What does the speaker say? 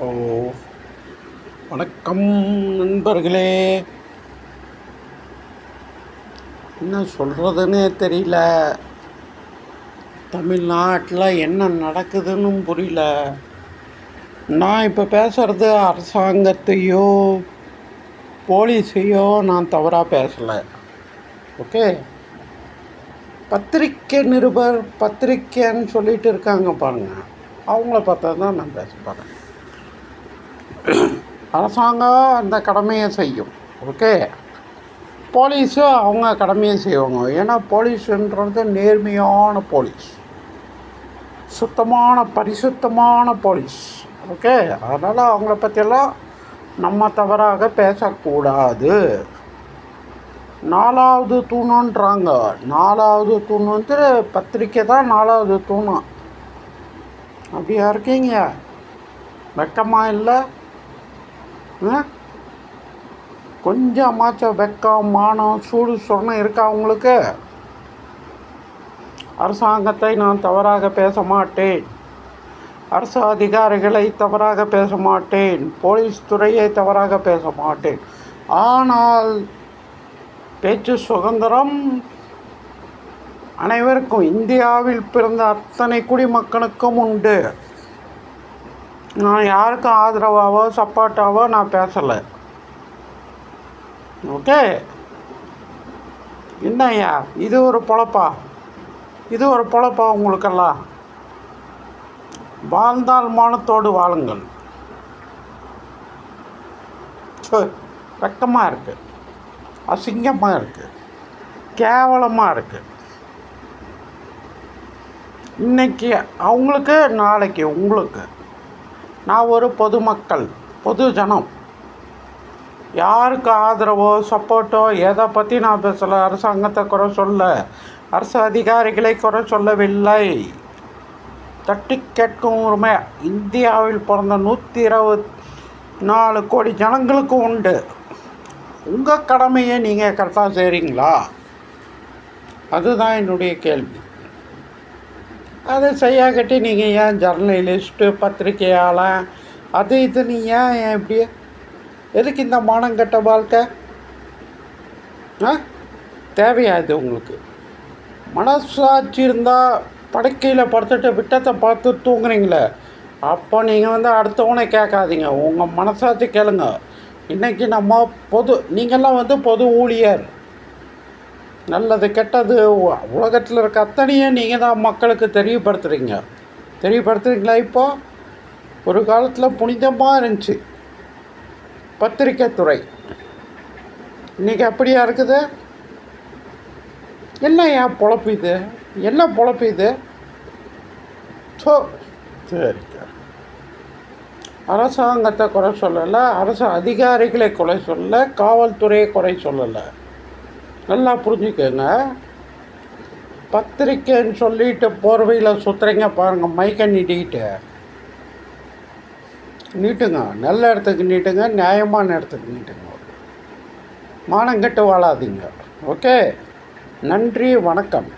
ஓ, வணக்கம் நண்பர்களே. என்ன சொல்கிறதுன்னே தெரியல. தமிழ்நாட்டில் என்ன நடக்குதுன்னு புரியல. நான் இப்போ பேசுகிறது அரசாங்கத்தையோ போலீஸையோ நான் தவறாக பேசலை. ஓகே, பத்திரிக்கை நிருபர் பத்திரிக்கைன்னு சொல்லிட்டு இருக்காங்க பாருங்கள், அவங்கள பார்த்தா தான் நான் பேச போகிறேன். அரசாங்கம் அந்த கடமையை செய்யும். ஓகே, போலீஸும் அவங்க கடமையை செய்வாங்க. ஏன்னா போலீஸுன்றது நேர்மையான போலீஸ், சுத்தமான பரிசுத்தமான போலீஸ். ஓகே, அதனால் அவங்கள பற்றியெல்லாம் நம்ம தவறாக பேசக்கூடாது. நாலாவது தூணுன்றாங்க. நாலாவது தூண் வந்து பத்திரிக்கை தான் நாலாவது தூணு. அப்படியா இருக்கீங்க? வெக்கமாக இல்லை? கொஞ்சமாச்சும் வெக்கம் மானம் சூடு சொன்ன இருக்கா உங்களுக்கு? அரசாங்கத்தை நான் தவறாக பேச மாட்டேன், அரசு அதிகாரிகளை தவறாக பேச மாட்டேன், போலீஸ் துறையை தவறாக பேச மாட்டேன். ஆனால் பேச்சு சுதந்திரம் அனைவருக்கும், இந்தியாவில் பிறந்த அத்தனை குடிமக்களுக்கும் உண்டு. நான் யாருக்கும் ஆதரவாவோ சப்போர்ட்டாவோ நான் பேசலை. ஓகே, என்னய்யா இது ஒரு பொழப்பா? இது ஒரு பொழப்பா உங்களுக்கெல்லாம்? வாழ்ந்தால் மானத்தோடு வாழுங்கள். வெக்கமாக இருக்குது, அசிங்கமாக இருக்குது, கேவலமாக இருக்குது. இன்னைக்கு அவங்களுக்கு, நாளைக்கு உங்களுக்கு. நான் ஒரு பொதுமக்கள், பொது ஜனம். யாருக்கு ஆதரவோ சப்போர்ட்டோ எதை பற்றி நான் பேசலை. அரசாங்கத்தை குறை சொல்ல, அரசு அதிகாரிகளை குறை சொல்லவில்லை. தட்டி கேட்கும் உரிமை இந்தியாவில் பிறந்த 124 கோடி ஜனங்களுக்கு உண்டு. உங்கள் கடமையை நீங்கள் கரெக்டாக செய்கிறீங்களா? அதுதான் என்னுடைய கேள்வி. அதை செய்யாக்கட்டி நீங்கள் ஏன் ஜர்னலிஸ்ட்டு பத்திரிகையாளர் அது இது ஏன் இப்படி? எதுக்கு இந்த மானங்கட்ட வாழ்க்கை? தேவையா இது உங்களுக்கு? மனசாட்சி இருந்தால் படுக்கையில் படுத்துட்டு விட்டத்தை பார்த்து தூங்குறீங்களே, அப்போ நீங்கள் வந்து அடுத்தவனை கேட்காதீங்க, உங்கள் மனசாட்சி கேளுங்க. இன்றைக்கி நம்ம நீங்கள்லாம் வந்து பொது ஊழியர். நல்லது கெட்டது உலகத்தில் இருக்க அத்தனையும் நீங்கள் தான் மக்களுக்கு தெரியப்படுத்துகிறீங்களா? இப்போ ஒரு காலத்தில் புனிதமாக இருந்துச்சு பத்திரிக்கை துறை, இன்றைக்கி அப்படியா இருக்குது? ஏன் பொழப்பு இது? என்ன பொழப்பு இது? சரிங்க, அரசாங்கத்தை குறை சொல்லலை, அரசு அதிகாரிகளை குறை சொல்லலை, காவல்துறையை குறை சொல்லலை. நல்லா புரிஞ்சுக்கோங்க. பத்திரிக்கைன்னு சொல்லிட்டு போர்வையில் சுற்றுறீங்க பாருங்கள், மைக்கை நீட்டுங்க, நல்ல இடத்துக்கு நீட்டுங்க, நியாயமான இடத்துக்கு நீட்டுங்க. மானங்கெட்டு வாழாதீங்க. ஓகே, நன்றி, வணக்கம்.